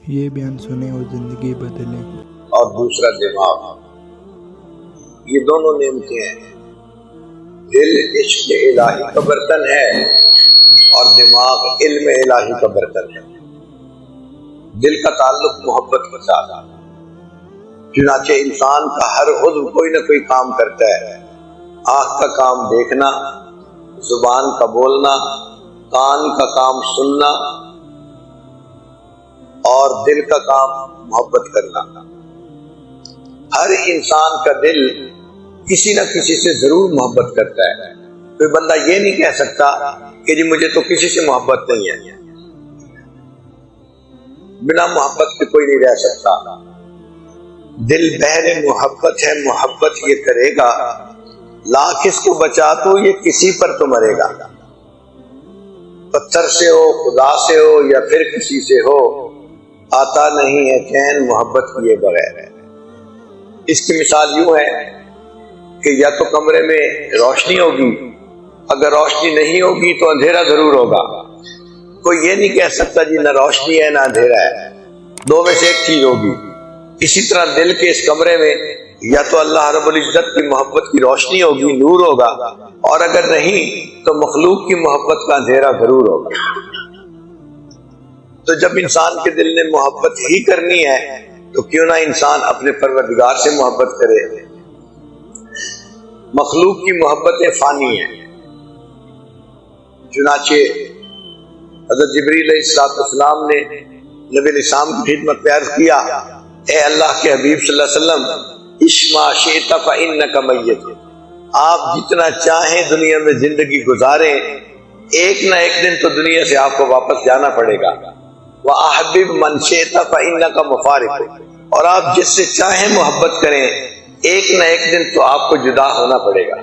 یہ بیان سنیں اور زندگی بدلیں۔ اور دوسرا دماغ، یہ دونوں نعمتیں ہیں۔ دل عشق الہی کا برتن ہے اور دماغ علم الہی کا برتن ہے۔ دل کا تعلق محبت کے ساتھ، چنانچہ انسان کا ہر عضو کوئی نہ کوئی کام کرتا ہے۔ آنکھ کا کام دیکھنا، زبان کا بولنا، کان کا کام سننا، اور دل کا کام محبت کرنا۔ ہر انسان کا دل کسی نہ کسی سے ضرور محبت کرتا ہے۔ کوئی بندہ یہ نہیں کہہ سکتا کہ جی مجھے تو کسی سے محبت نہیں ہے، بنا محبت کے کوئی نہیں رہ سکتا۔ دل بہر محبت ہے، محبت یہ کرے گا، لاکھ اس کو بچا تو یہ کسی پر تو مرے گا۔ پتھر سے ہو، خدا سے ہو، یا پھر کسی سے ہو، آتا نہیں ہے چین محبت کیے بغیر۔ اس کی مثال یوں ہے کہ یا تو کمرے میں روشنی ہوگی، اگر روشنی نہیں ہوگی تو اندھیرا ضرور ہوگا۔ کوئی یہ نہیں کہہ سکتا جی نہ روشنی ہے نہ اندھیرا ہے، دو میں سے ایک چیز ہوگی۔ اسی طرح دل کے اس کمرے میں یا تو اللہ رب العزت کی محبت کی روشنی ہوگی، نور ہوگا، اور اگر نہیں تو مخلوق کی محبت کا اندھیرا ضرور ہوگا۔ تو جب انسان کے دل نے محبت ہی کرنی ہے تو کیوں نہ انسان اپنے پروردگار سے محبت کرے۔ مخلوق کی محبتیں فانی ہیں، چنانچہ حضرت جبریل علیہ السلام نے نبی علیہ السلام کی خدمت میں عرض کیا، اے اللہ کے حبیب صلی اللہ علیہ وسلم، اشما شئت فإنک میت، آپ جتنا چاہیں دنیا میں زندگی گزاریں، ایک نہ ایک دن تو دنیا سے آپ کو واپس جانا پڑے گا۔ وَأَحْبِبْ مَنْ شِئْتَ فَإِنَّكَ مُفَارِقٌ، اور آپ جس سے چاہیں محبت کریں، ایک نہ ایک دن تو آپ کو جدا ہونا پڑے گا۔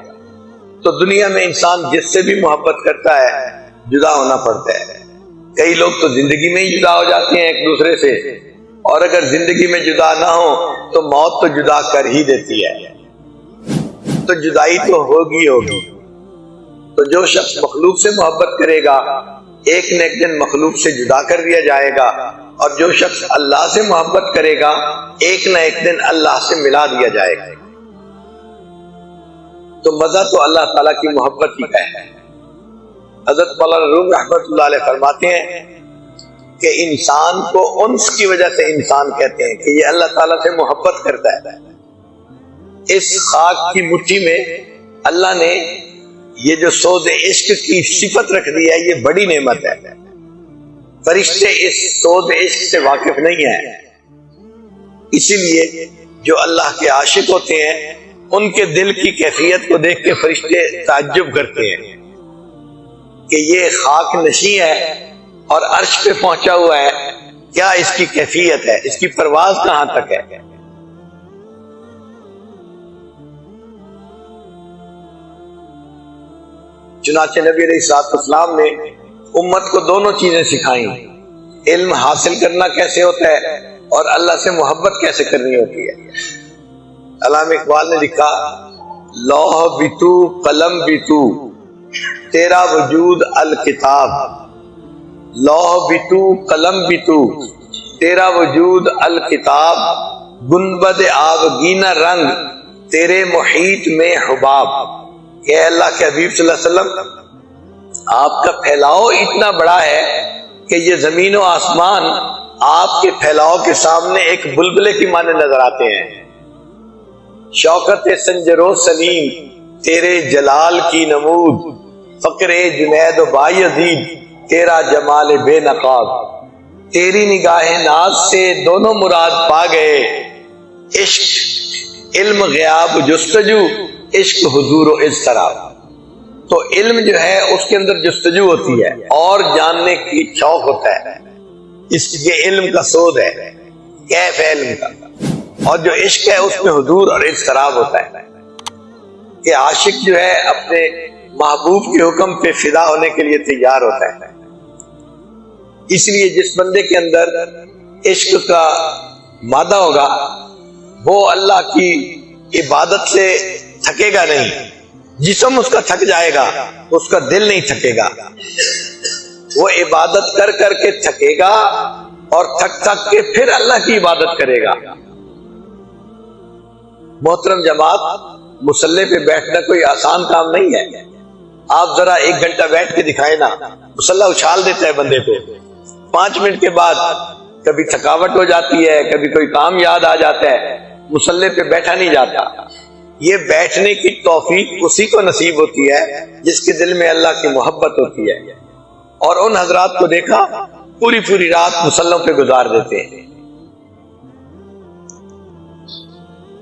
تو دنیا میں انسان جس سے بھی محبت کرتا ہے جدا ہونا پڑتا ہے۔ کئی لوگ تو زندگی میں ہی جدا ہو جاتے ہیں ایک دوسرے سے، اور اگر زندگی میں جدا نہ ہو تو موت تو جدا کر ہی دیتی ہے۔ تو جدائی تو ہوگی ہوگی۔ تو جو شخص مخلوق سے محبت کرے گا ایک نہ ایک دن مخلوق سے جدا کر دیا جائے گا، اور جو شخص اللہ سے محبت کرے گا ایک نہ ایک دن اللہ سے ملا دیا جائے گا۔ تو مزہ تو اللہ تعالیٰ کی محبت ہی کا ہے۔ حضرت مولانا روم رحمۃ اللہ علیہ فرماتے ہیں کہ انسان کو انس کی وجہ سے انسان کہتے ہیں کہ یہ اللہ تعالیٰ سے محبت کرتا ہے۔ اس خاک کی مٹھی میں اللہ نے یہ جو سود عشق کی صفت رکھ دی ہے، یہ بڑی نعمت ہے۔ فرشتے اس سود عشق سے واقف نہیں ہیں، اسی لیے جو اللہ کے عاشق ہوتے ہیں ان کے دل کی کیفیت کو دیکھ کے فرشتے تعجب کرتے ہیں کہ یہ خاک نشیں ہے اور عرش پہ پہنچا ہوا ہے، کیا اس کی کیفیت ہے، اس کی پرواز کہاں تک ہے۔ چنانچہ نبی علیہ السلام نے امت کو دونوں چیزیں سکھائیں، علم حاصل کرنا کیسے ہوتا ہے اور اللہ سے محبت کیسے کرنی ہوتی ہے۔ علامہ اقبال نے لکھا، لوح بھی تو قلم بھی تو، تیرا وجود الکتاب، لوح بھی تو قلم بھی تو، تیرا وجود الکتاب، گنبد آبگینہ رنگ، تیرے محیط میں حباب۔ کہ اللہ کے حبیب صلی اللہ علیہ وسلم، آپ کا پھیلاؤ اتنا بڑا ہے کہ یہ زمین و آسمان آپ کے پھیلاؤ کے سامنے ایک بلبلے کی مانے نظر آتے ہیں۔ شوکت سنجر و سلیم تیرے جلال کی نمود، فقر جنید و بایزید تیرا جمال بے نقاب، تیری نگاہ ناز سے دونوں مراد پا گئے، عشق علم غیاب جستجو، عشق حضور و اضطراب۔ تو علم جو ہے اس کے اندر جستجو ہوتی ہے اور جاننے کی شوق ہوتا ہے، اس کے علم کا سود ہے، کیف ہے علم کا۔ اور جو عشق ہے اس میں حضور اور اضطراب ہوتا ہے کہ عاشق جو ہے اپنے محبوب کے حکم پہ فدا ہونے کے لیے تیار ہوتا ہے۔ اس لیے جس بندے کے اندر عشق کا مادہ ہوگا وہ اللہ کی عبادت سے تھکے گا نہیں، جسم اس کا تھک جائے گا، اس کا دل نہیں تھکے گا۔ وہ عبادت کر کر کے تھکے گا اور تھک تھک کے پھر اللہ کی عبادت کرے گا۔ محترم جماعت، مصلی پہ بیٹھنا کوئی آسان کام نہیں ہے۔ آپ ذرا 1 گھنٹہ بیٹھ کے دکھائیں نا، مصلی اچھال دیتا ہے بندے کو، 5 منٹ کے بعد کبھی تھکاوٹ ہو جاتی ہے، کبھی کوئی کام یاد آ جاتا ہے، مصلی پہ بیٹھا نہیں جاتا۔ یہ بیٹھنے کی توفیق اسی کو نصیب ہوتی ہے جس کے دل میں اللہ کی محبت ہوتی ہے۔ اور ان حضرات کو دیکھا پوری پوری رات مصلوں پہ گزار دیتے ہیں۔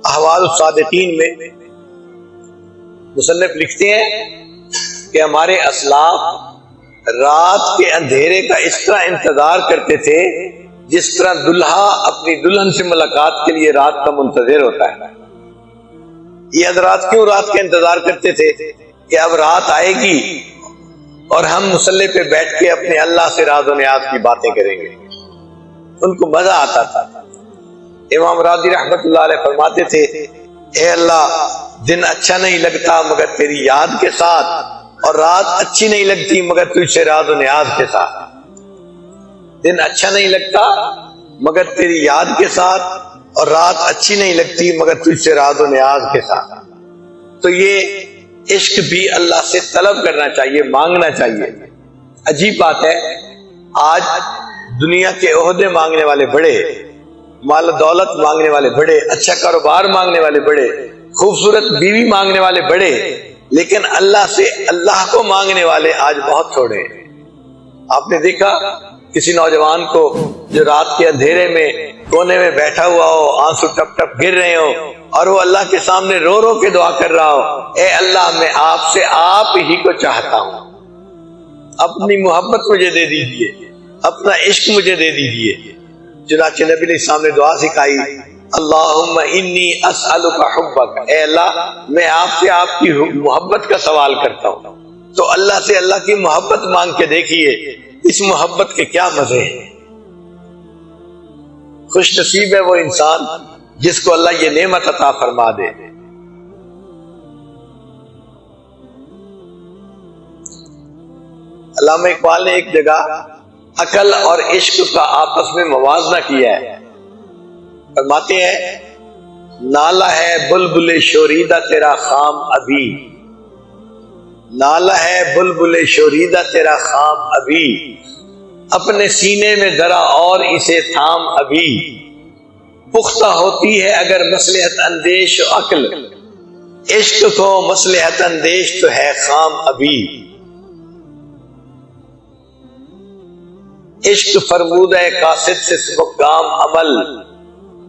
احوال الصادقین میں مصنف لکھتے ہیں کہ ہمارے اسلاف رات کے اندھیرے کا اس طرح انتظار کرتے تھے جس طرح دلہا اپنی دلہن سے ملاقات کے لیے رات کا منتظر ہوتا ہے۔ یہ حضرات کیوں رات کا انتظار کرتے تھے؟ کہ اب رات آئے گی اور ہم مصلی پہ بیٹھ کے اپنے اللہ سے راز و نیاز کی باتیں کریں گے۔ ان کو مزہ آتا تھا۔ امام راضی رحمت اللہ علیہ فرماتے تھے، اے اللہ، دن اچھا نہیں لگتا مگر تیری یاد کے ساتھ، اور رات اچھی نہیں لگتی مگر تجھ سے راز و نیاز کے ساتھ۔ دن اچھا نہیں لگتا مگر تیری یاد کے ساتھ، اور رات اچھی نہیں لگتی مگر تجھ سے راز و نیاز کے ساتھ۔ تو یہ عشق بھی اللہ سے طلب کرنا چاہیے، مانگنا چاہیے۔ عجیب بات ہے، آج دنیا کے عہدے مانگنے والے بڑے، مال و دولت مانگنے والے بڑے، اچھا کاروبار مانگنے والے بڑے، خوبصورت بیوی مانگنے والے بڑے، لیکن اللہ سے اللہ کو مانگنے والے آج بہت تھوڑے ہیں۔ آپ نے دیکھا کسی نوجوان کو جو رات کے اندھیرے میں کونے میں بیٹھا ہوا ہو، آنسو ٹپ ٹپ گر رہے ہو، اور وہ اللہ کے سامنے رو رو کے دعا کر رہا ہو، اے اللہ، میں آپ سے آپ ہی کو چاہتا ہوں، اپنی محبت مجھے دے دیجئے، اپنا عشق مجھے دے دیجئے۔ چنانچہ نبی علیہ السلام نے دعا سکھائی، اللہم انی اسألک حبک، اے اللہ، میں آپ سے آپ کی محبت کا سوال کرتا ہوں۔ تو اللہ سے اللہ کی محبت مانگ کے دیکھیے، اس محبت کے کیا مزے ہیں۔ خوش نصیب ہے وہ انسان جس کو اللہ یہ نعمت عطا فرما دے۔ علامہ اقبال نے ایک جگہ عقل اور عشق کا آپس میں موازنہ کیا ہے۔ فرماتے ہیں، نالہ ہے بلبل شوریدہ تیرا خام ابھی، نالہ ہے بلبل شوریدہ تیرا خام ابھی، اپنے سینے میں ذرا اور اسے تھام ابھی، پختہ ہوتی ہے اگر مصلحت اندیش عقل، عشق کو مصلحت اندیش تو ہے خام ابھی۔ عشق فرمودہ قاصد سے سبک گام عمل،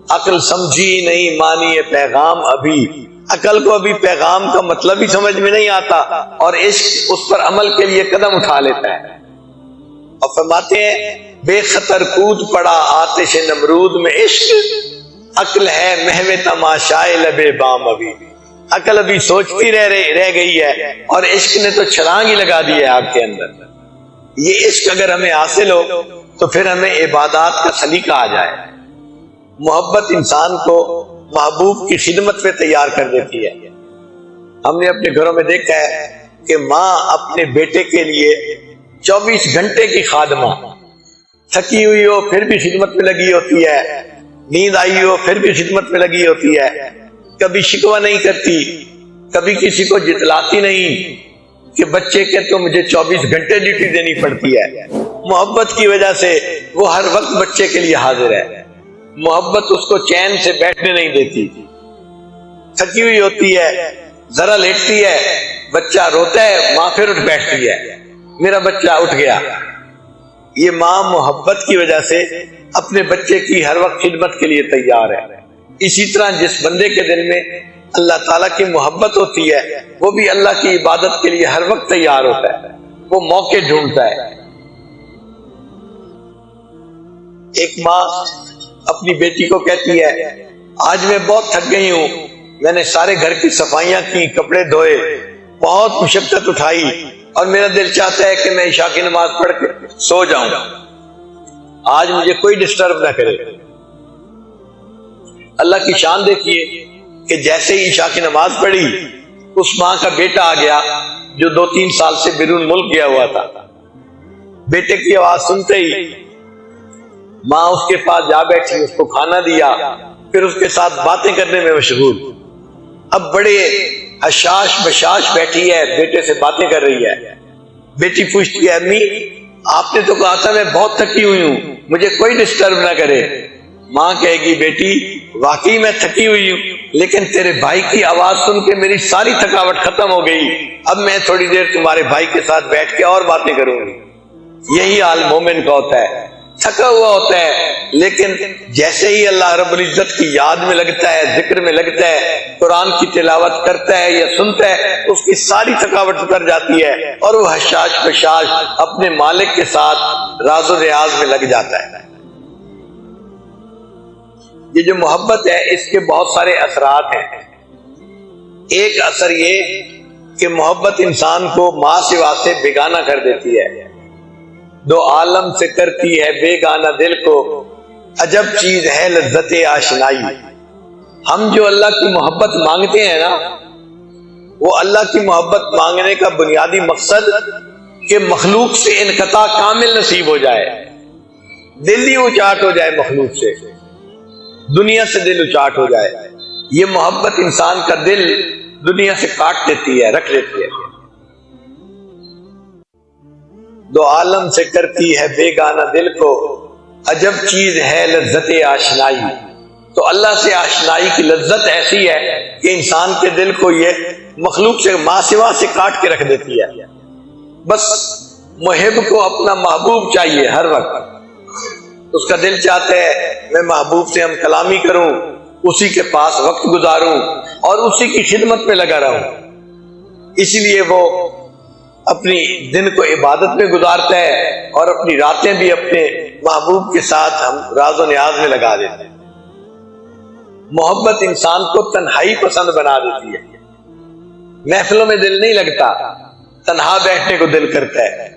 عقل سمجھی نہیں مانی پیغام ابھی۔ عقل کو ابھی پیغام کا مطلب ہی سمجھ میں نہیں آتا، اور عشق اس پر عمل کے لیے قدم اٹھا لیتا ہے۔ اور فرماتے ہیں، بے خطر کود پڑا آتش نمرود میں عشق، عقل ہے محو تماشائے لبے بام ابھی۔ عقل ابھی سوچتی رہ گئی ہے، اور عشق نے تو چھلانگ ہی لگا دی ہے آپ کے اندر۔ یہ عشق اگر ہمیں حاصل ہو تو پھر ہمیں عبادات کا سلیقہ آ جائے۔ محبت انسان کو محبوب کی خدمت پہ تیار کر دیتی ہے۔ ہم نے اپنے گھروں میں دیکھا ہے کہ ماں اپنے بیٹے کے لیے 24 گھنٹے کی خادمہ، تھکی ہوئی ہو پھر بھی خدمت میں لگی ہوتی ہے، نیند آئی ہو پھر بھی خدمت میں لگی ہوتی ہے، کبھی شکوہ نہیں کرتی، کبھی کسی کو جتلاتی نہیں کہ بچے کے تو مجھے 24 گھنٹے ڈیوٹی دینی پڑتی ہے۔ محبت کی وجہ سے وہ ہر وقت بچے کے لیے حاضر ہے۔ محبت اس کو چین سے بیٹھنے نہیں دیتی، تھکی ہوئی ہوتی ہے، ذرا لیٹتی ہے، بچہ روتا ہے، ماں پھر اٹھ بیٹھتی ہے، میرا بچہ اٹھ گیا۔ یہ ماں محبت کی وجہ سے اپنے بچے کی ہر وقت خدمت کے لیے تیار ہے۔ اسی طرح جس بندے کے دل میں اللہ تعالیٰ کی محبت ہوتی ہے، وہ بھی اللہ کی عبادت کے لیے ہر وقت تیار ہوتا ہے، وہ موقع ڈھونڈتا ہے۔ ایک ماں اپنی بیٹی کو کہتی ہے، آج میں بہت تھک گئی ہوں، میں نے سارے گھر کی صفائیاں کی، کپڑے دھوئے، بہت مشقت اٹھائی، اور میرا دل چاہتا ہے کہ میں عشاء کی نماز پڑھ کے سو جاؤں، آج مجھے کوئی ڈسٹرب نہ کرے۔ اللہ کی شان دیکھیے کہ جیسے ہی عشاء کی نماز پڑھی، اس ماں کا بیٹا آ گیا جو 2-3 سال سے بیرون ملک گیا ہوا تھا۔ بیٹے کی آواز سنتے ہی ماں اس کے پاس جا بیٹھی، اس کو کھانا دیا، پھر اس کے ساتھ باتیں کرنے میں مشغول۔ اب بڑے حشاش بشاش بیٹھی ہے، بیٹے سے باتیں کر رہی ہے۔ بیٹی پوچھتی ہے امی آپ نے تو کہا تھا میں بہت تھکی ہوئی ہوں، مجھے کوئی ڈسٹرب نہ کرے۔ ماں کہے گی بیٹی واقعی میں تھکی ہوئی ہوں، لیکن تیرے بھائی کی آواز سن کے میری ساری تھکاوٹ ختم ہو گئی، اب میں تھوڑی دیر تمہارے بھائی کے ساتھ بیٹھ کے اور باتیں کروں گی۔ یہی حال مومن کا ہوتا ہے، تھکا ہوا ہوتا ہے، لیکن جیسے ہی اللہ رب العزت کی یاد میں لگتا ہے، ذکر میں لگتا ہے، قرآن کی تلاوت کرتا ہے یا سنتا ہے، اس کی ساری تھکاوٹ اتر جاتی ہے اور وہ حشاش بشاش اپنے مالک کے ساتھ راز و ریاض میں لگ جاتا ہے۔ یہ جو محبت ہے اس کے بہت سارے اثرات ہیں۔ ایک اثر یہ کہ محبت انسان کو ماں سوا سے بیگانہ کر دیتی ہے۔ دو عالم سے کرتی ہے بیگانہ دل کو، عجب چیز ہے لذت آشنائی۔ ہم جو اللہ کی محبت مانگتے ہیں نا، وہ اللہ کی محبت مانگنے کا بنیادی مقصد کہ مخلوق سے انقطاع کامل نصیب ہو جائے، دل ہی اچاٹ ہو جائے، مخلوق سے، دنیا سے دل اچاٹ ہو جائے۔ یہ محبت انسان کا دل دنیا سے کاٹ دیتی ہے، رکھ لیتی ہے۔ دو عالم سے کرتی ہے بیگانہ دل کو، عجب چیز ہے لذت آشنائی۔ تو اللہ سے آشنائی کی لذت ایسی ہے کہ انسان کے دل کو یہ مخلوق سے ماں سوا سے کاٹ کے رکھ دیتی ہے۔ بس محب کو اپنا محبوب چاہیے، ہر وقت اس کا دل چاہتا ہے میں محبوب سے ہم کلامی کروں، اسی کے پاس وقت گزاروں اور اسی کی خدمت میں لگا رہوں۔ اسی لیے وہ اپنی دن کو عبادت میں گزارتا ہے اور اپنی راتیں بھی اپنے محبوب کے ساتھ ہم راز و نیاز میں لگا دیتے ہیں۔ محبت انسان کو تنہائی پسند بنا دیتی ہے، محفلوں میں دل نہیں لگتا، تنہا بیٹھنے کو دل کرتا ہے۔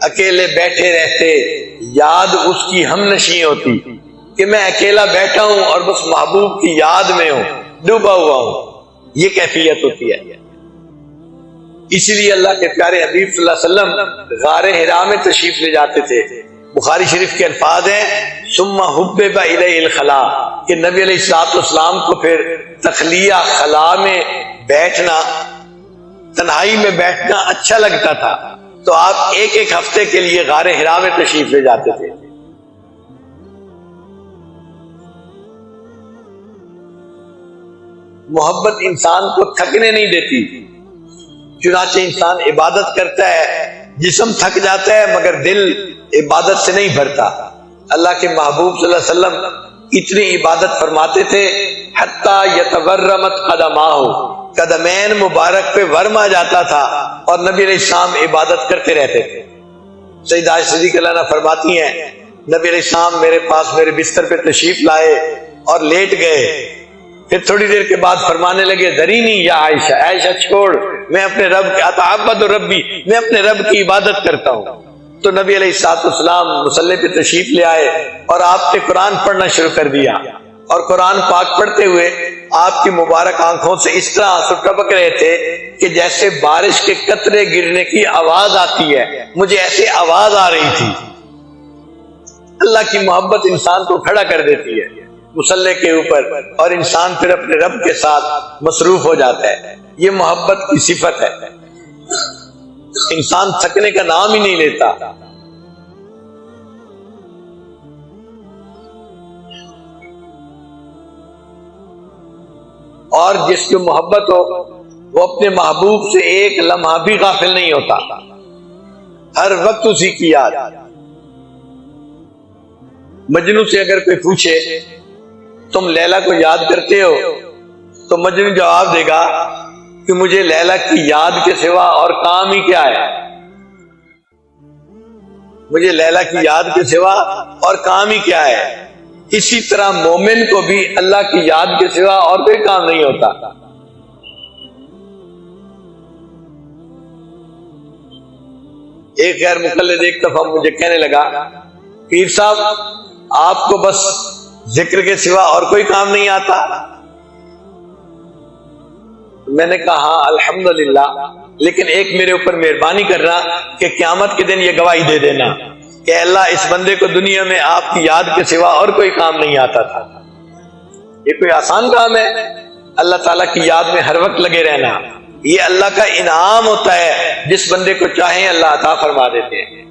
اکیلے بیٹھے رہتے یاد اس کی ہم نشیں ہوتی کہ میں اکیلا بیٹھا ہوں اور بس محبوب کی یاد میں ہوں، ڈوبا ہوا ہوں، یہ کیفیت ہوتی ہے۔ اسی لیے اللہ کے پیارے حبیب صلی اللہ علیہ وسلم غار حرا میں تشریف لے جاتے تھے۔ بخاری شریف کے الفاظ ہیں ثم حبب الیہ الخلا، کہ نبی علیہ الصلوۃ والسلام کو پھر تخلیہ خلا میں بیٹھنا، تنہائی میں بیٹھنا اچھا لگتا تھا، تو آپ ایک ایک ہفتے کے لیے غار حرا میں تشریف لے جاتے تھے۔ محبت انسان کو تھکنے نہیں دیتی، چنانچہ انسان عبادت کرتا ہے، جسم تھک جاتا ہے مگر دل عبادت سے نہیں بھرتا۔ اللہ کے محبوب صلی اللہ علیہ وسلم اتنی عبادت فرماتے تھے حتیٰ یتورمت قدماہ، قدمین مبارک پہ ورم آ جاتا تھا اور نبی علیہ السلام عبادت کرتے رہتے تھے۔ سیدہ عائشہ صدیقہ عنہا فرماتی ہیں نبی علیہ السلام میرے پاس میرے بستر پہ تشریف لائے اور لیٹ گئے، پھر تھوڑی دیر کے بعد فرمانے لگے درینی یا عائشہ، عائشہ چھوڑ، میں اپنے رب کے اتعبد ربی، میں اپنے رب کی عبادت کرتا ہوں۔ تو نبی علیہ الصلوۃ والسلام مصلی پہ تشریف لے آئے اور آپ نے قرآن پڑھنا شروع کر دیا، اور قرآن پاک پڑھتے ہوئے آپ کی مبارک آنکھوں سے اس طرح آنسو ٹپک رہے تھے کہ جیسے بارش کے قطرے گرنے کی آواز آتی ہے، مجھے ایسے آواز آ رہی تھی۔ اللہ کی محبت انسان کو کھڑا کر دیتی ہے مصلی کے اوپر، اور انسان پھر اپنے رب کے ساتھ مصروف ہو جاتا ہے۔ یہ محبت کی صفت ہے، انسان تھکنے کا نام ہی نہیں لیتا۔ اور جس کو محبت ہو وہ اپنے محبوب سے ایک لمحہ بھی غافل نہیں ہوتا، ہر وقت اسی کی یاد۔ مجنوں سے اگر کوئی پوچھے تم لیلا کو یاد کرتے ہو، تو مجنوں جواب دے گا کہ مجھے لیلا کی یاد کے سوا اور کام ہی کیا ہے، مجھے لیلا کی یاد کے سوا اور کام ہی کیا ہے۔ اسی طرح مومن کو بھی اللہ کی یاد کے سوا اور کوئی کام نہیں ہوتا۔ ایک غیر مقلد ایک دفعہ مجھے کہنے لگا پیر صاحب آپ کو بس ذکر کے سوا اور کوئی کام نہیں آتا؟ میں نے کہا ہاں الحمدللہ، لیکن ایک میرے اوپر مہربانی کرنا کہ قیامت کے دن یہ گواہی دے دینا کہ اللہ اس بندے کو دنیا میں آپ کی یاد کے سوا اور کوئی کام نہیں آتا تھا. یہ کوئی آسان کام ہے اللہ تعالیٰ کی یاد میں ہر وقت لگے رہنا؟ یہ اللہ کا انعام ہوتا ہے، جس بندے کو چاہیں اللہ عطا فرما دیتے ہیں.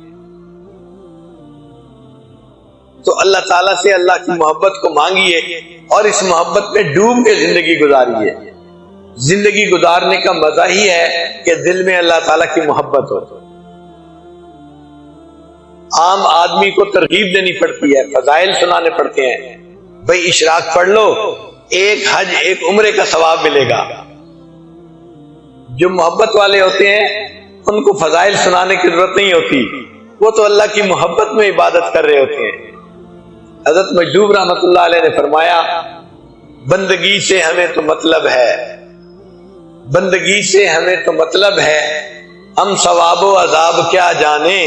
تو اللہ تعالیٰ سے اللہ کی محبت کو مانگیے اور اس محبت میں ڈوب کے زندگی گزاریے. زندگی گزارنے کا مزہ ہی ہے کہ دل میں اللہ تعالیٰ کی محبت ہو. عام آدمی کو ترغیب دینی پڑتی ہے، فضائل سنانے پڑتے ہیں، بھئی اشراق پڑھ لو، ایک حج ایک عمرے کا ثواب ملے گا. جو محبت والے ہوتے ہیں ان کو فضائل سنانے کی ضرورت نہیں ہوتی، وہ تو اللہ کی محبت میں عبادت کر رہے ہوتے ہیں. حضرت مجدوب رحمت اللہ علیہ نے فرمایا بندگی سے ہمیں تو مطلب ہے، بندگی سے ہمیں تو مطلب ہے، ہم ثواب و عذاب کیا جانیں،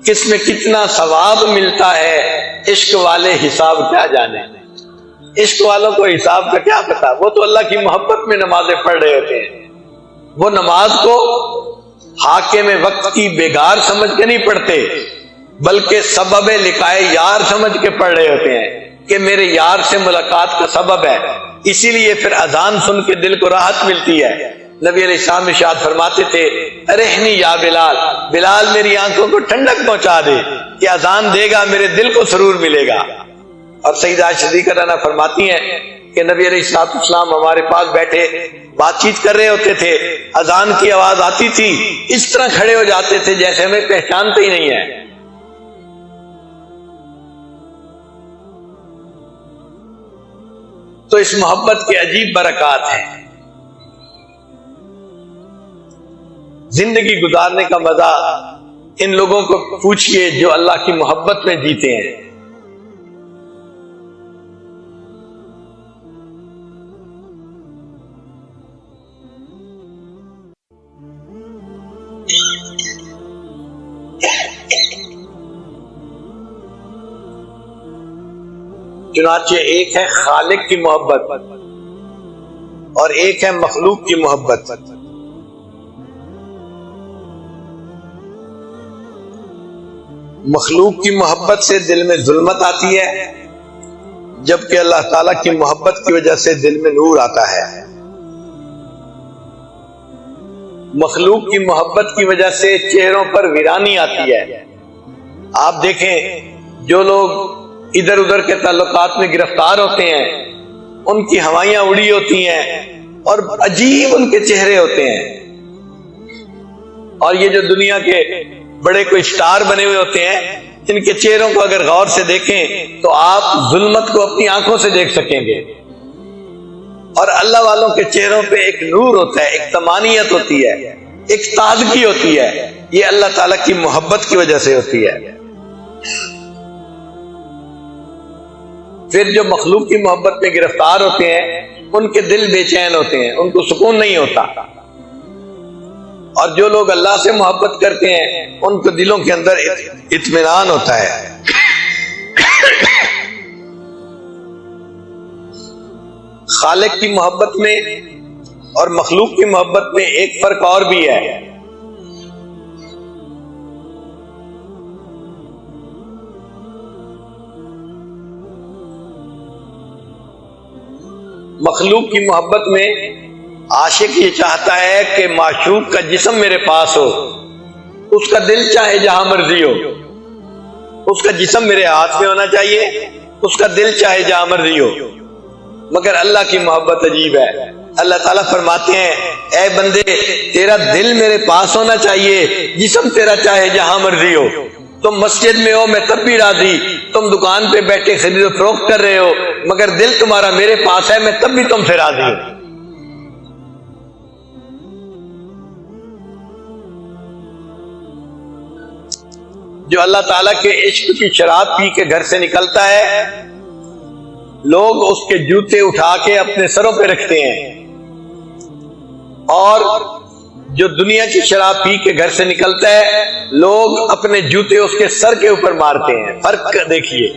کس میں کتنا ثواب ملتا ہے، عشق والے حساب کیا جانے. عشق والوں کو حساب کا کیا پتا، وہ تو اللہ کی محبت میں نمازیں پڑھ رہے ہوتے ہیں. وہ نماز کو حاکم وقت کی بیگار سمجھ کے نہیں پڑھتے، بلکہ سبب لقائے یار سمجھ کے پڑھ رہے ہوتے ہیں کہ میرے یار سے ملاقات کا سبب ہے. اسی لیے پھر اذان سن کے دل کو راحت ملتی ہے. نبی علیہ السلام ارشاد فرماتے تھے ارحنی یا بلال، بلال میری آنکھوں کو ٹھنڈک پہنچا دے کہ اذان دے گا میرے دل کو سرور ملے گا. اور سیدہ صدیقہ رضی فرماتی ہیں کہ نبی علیہ السلام ہمارے پاس بیٹھے بات چیت کر رہے ہوتے تھے، اذان کی آواز آتی تھی، اس طرح کھڑے ہو جاتے تھے جیسے ہمیں پہچانتے ہی نہیں ہے. تو اس محبت کے عجیب برکات ہیں. زندگی گزارنے کا مزہ ان لوگوں کو پوچھئے جو اللہ کی محبت میں جیتے ہیں. چنانچہ ایک ہے خالق کی محبت اور ایک ہے مخلوق کی محبت. مخلوق کی محبت سے دل میں ظلمت آتی ہے، جبکہ اللہ تعالیٰ کی محبت کی وجہ سے دل میں نور آتا ہے. مخلوق کی محبت کی وجہ سے چہروں پر ویرانی آتی ہے. آپ دیکھیں جو لوگ ادھر ادھر کے تعلقات میں گرفتار ہوتے ہیں ان کی ہوائیاں اڑی ہوتی ہیں اور عجیب ان کے چہرے ہوتے ہیں. اور یہ جو دنیا کے بڑے کوئی سٹار بنے ہوئے ہوتے ہیں ان کے چہروں کو اگر غور سے دیکھیں تو آپ ظلمت کو اپنی آنکھوں سے دیکھ سکیں گے. اور اللہ والوں کے چہروں پہ ایک نور ہوتا ہے، ایک طمانینت ہوتی ہے، ایک تازگی ہوتی ہے. یہ اللہ تعالیٰ کی محبت کی وجہ سے ہوتی ہے. پھر جو مخلوق کی محبت میں گرفتار ہوتے ہیں ان کے دل بے چین ہوتے ہیں، ان کو سکون نہیں ہوتا. اور جو لوگ اللہ سے محبت کرتے ہیں ان کو دلوں کے اندر اطمینان ہوتا ہے. خالق کی محبت میں اور مخلوق کی محبت میں ایک فرق اور بھی ہے. مخلوق کی محبت میں عاشق یہ چاہتا ہے کہ معشوق کا جسم میرے پاس ہو، اس کا دل چاہے جہاں مرضی ہو. اس کا جسم میرے ہاتھ میں ہونا چاہیے، اس کا دل چاہے جہاں مرضی ہو. مگر اللہ کی محبت عجیب ہے. اللہ تعالیٰ فرماتے ہیں اے بندے تیرا دل میرے پاس ہونا چاہیے، جسم تیرا چاہے جہاں مرضی ہو. تم مسجد میں ہو میں تب بھی راضی، تم دکان پہ بیٹھے خرید و فروخت کر رہے ہو مگر دل تمہارا میرے پاس ہے، میں تب بھی تم سے راضی ہوں. جو اللہ تعالیٰ کے عشق کی شراب پی کے گھر سے نکلتا ہے لوگ اس کے جوتے اٹھا کے اپنے سروں پہ رکھتے ہیں، اور جو دنیا کی شراب پی کے گھر سے نکلتا ہے لوگ اپنے جوتے اس کے سر کے اوپر مارتے ہیں. فرق دیکھیے.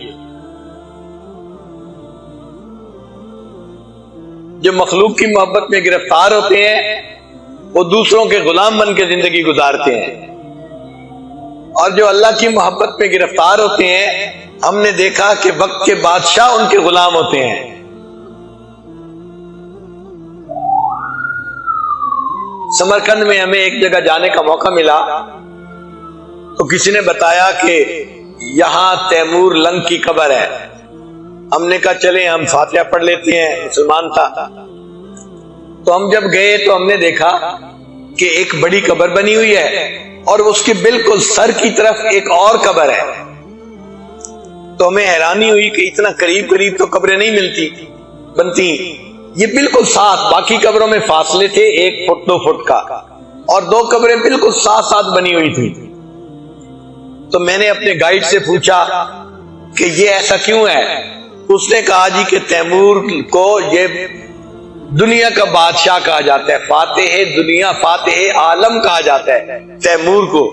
جو مخلوق کی محبت میں گرفتار ہوتے ہیں وہ دوسروں کے غلام بن کے زندگی گزارتے ہیں، اور جو اللہ کی محبت میں گرفتار ہوتے ہیں، ہم نے دیکھا کہ وقت کے بادشاہ ان کے غلام ہوتے ہیں۔ سمرقند میں ہمیں ایک جگہ جانے کا موقع ملا تو کسی نے بتایا کہ یہاں تیمور لنگ کی قبر ہے۔ ہم نے کہا چلیں ہم فاتحہ پڑھ لیتے ہیں، مسلمان تھا۔ تو ہم جب گئے تو ہم نے دیکھا کہ ایک بڑی قبر بنی ہوئی ہے اور اس کے بالکل سر کی طرف ایک اور قبر ہے۔ تو ہمیں حیرانی ہوئی کہ اتنا قریب قریب تو قبریں نہیں بنتی، یہ بالکل ساتھ، باقی قبروں میں فاصلے تھے 1 فٹ 2 فٹ کا، اور 2 قبریں بالکل ساتھ ساتھ بنی ہوئی تھی۔ تو میں نے اپنے گائیڈ سے پوچھا کہ یہ ایسا کیوں ہے؟ اس نے کہا جی کہ تیمور کو یہ دنیا کا بادشاہ کہا جاتا ہے، فاتح دنیا فاتح عالم کہا جاتا ہے تیمور کو،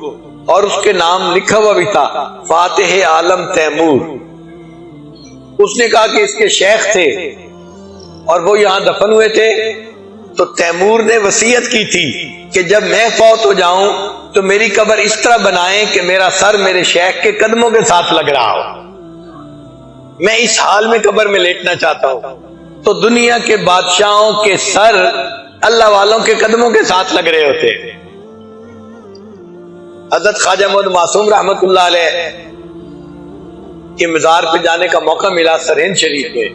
اور اس کے نام لکھا ہوا بھی تھا فاتح عالم تیمور۔ اس نے کہا کہ اس کے شیخ تھے اور وہ یہاں دفن ہوئے تھے، تو تیمور نے وصیت کی تھی کہ جب میں فوت ہو جاؤں تو میری قبر اس طرح بنائیں کہ میرا سر میرے شیخ کے قدموں کے ساتھ لگ رہا ہو، میں اس حال میں قبر میں لیٹنا چاہتا ہوں۔ تو دنیا کے بادشاہوں کے سر اللہ والوں کے قدموں کے ساتھ لگ رہے ہوتے ہیں۔ حضرت خواجہ محمد معصوم رحمت اللہ علیہ کے مزار پہ جانے کا موقع ملا سرہند شریف میں۔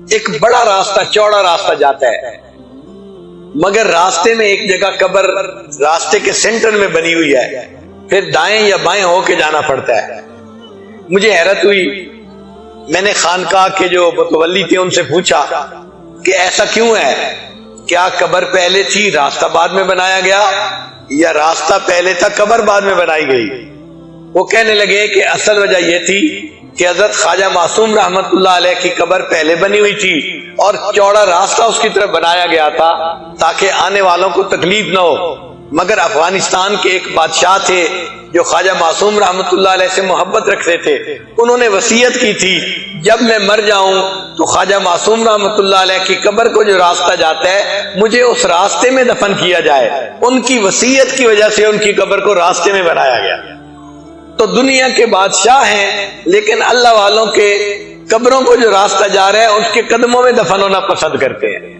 ایک بڑا راستہ، چوڑا راستہ جاتا ہے، مگر راستے میں ایک جگہ قبر راستے کے سینٹر میں بنی ہوئی ہے، پھر دائیں یا بائیں ہو کے جانا پڑتا ہے۔ مجھے حیرت ہوئی، میں نے خانقاہ کے جو متولی تھے ان سے پوچھا کہ ایسا کیوں ہے؟ کیا قبر پہلے تھی راستہ بعد میں بنایا گیا، یا راستہ پہلے تھا قبر بعد میں بنائی گئی؟ وہ کہنے لگے کہ اصل وجہ یہ تھی کہ حضرت خواجہ معصوم رحمت اللہ علیہ کی قبر پہلے بنی ہوئی تھی اور چوڑا راستہ اس کی طرف بنایا گیا تھا تاکہ آنے والوں کو تکلیف نہ ہو۔ مگر افغانستان کے ایک بادشاہ تھے جو خواجہ معصوم رحمت اللہ علیہ سے محبت رکھتے تھے، انہوں نے وصیت کی تھی جب میں مر جاؤں تو خواجہ معصوم رحمت اللہ علیہ کی قبر کو جو راستہ جاتا ہے مجھے اس راستے میں دفن کیا جائے۔ ان کی وصیت کی وجہ سے ان کی قبر کو راستے میں بنایا گیا۔ تو دنیا کے بادشاہ ہیں لیکن اللہ والوں کے قبروں کو جو راستہ جا رہا ہے اس کے قدموں میں دفن ہونا پسند کرتے ہیں۔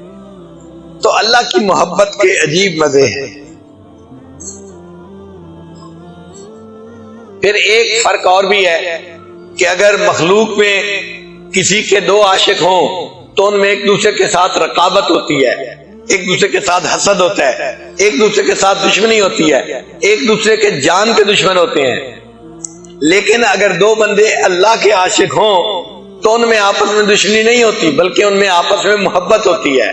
تو اللہ کی محبت کے عجیب مزے ہیں۔ پھر ایک فرق اور بھی ہے کہ اگر مخلوق میں کسی کے 2 عاشق ہوں تو ان میں ایک دوسرے کے ساتھ رقابت ہوتی ہے، ایک دوسرے کے ساتھ حسد ہوتا ہے، ایک دوسرے کے ساتھ دشمنی ہوتی ہے، ایک دوسرے کے جان کے دشمن ہوتے ہیں۔ لیکن اگر 2 بندے اللہ کے عاشق ہوں تو ان میں آپس میں دشمنی نہیں ہوتی بلکہ ان میں آپس میں محبت ہوتی ہے۔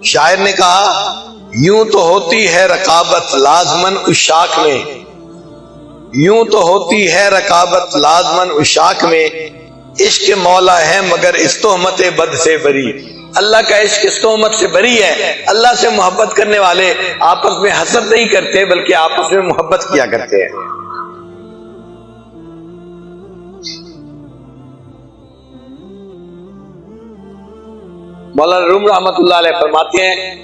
شاعر نے کہا یوں تو ہوتی ہے رقابت لازمن عشاق میں، یوں تو ہوتی ہے رقابت لازمن عشاق میں، عشق مولا ہے مگر اس تہمت بد سے بری۔ اللہ کا عشق اس تہمت سے بری ہے۔ اللہ سے محبت کرنے والے آپس میں حسد نہیں کرتے بلکہ آپس میں محبت کیا کرتے ہیں۔ مولانا روم رحمت اللہ علیہ فرماتے ہیں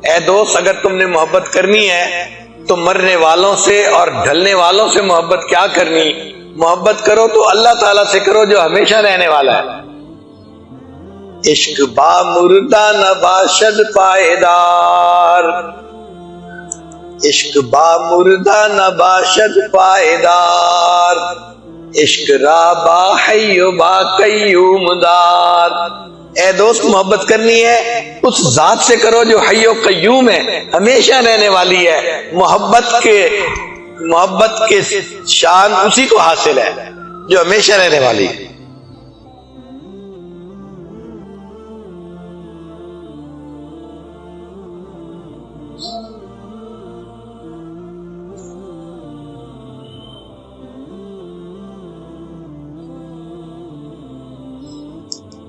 اے دوست اگر تم نے محبت کرنی ہے تو مرنے والوں سے اور ڈھلنے والوں سے محبت کیا کرنی، محبت کرو تو اللہ تعالیٰ سے کرو جو ہمیشہ رہنے والا ہے۔ عشق با مردہ نباشد پائیدار، عشق با مردہ نباشد پائیدار، عشق را با حی و با قیوم دار۔ اے دوست محبت کرنی ہے اس ذات سے کرو جو حی و قیوم ہے، ہمیشہ رہنے والی ہے۔ محبت کے شان اسی کو حاصل ہے جو ہمیشہ رہنے والی ہے۔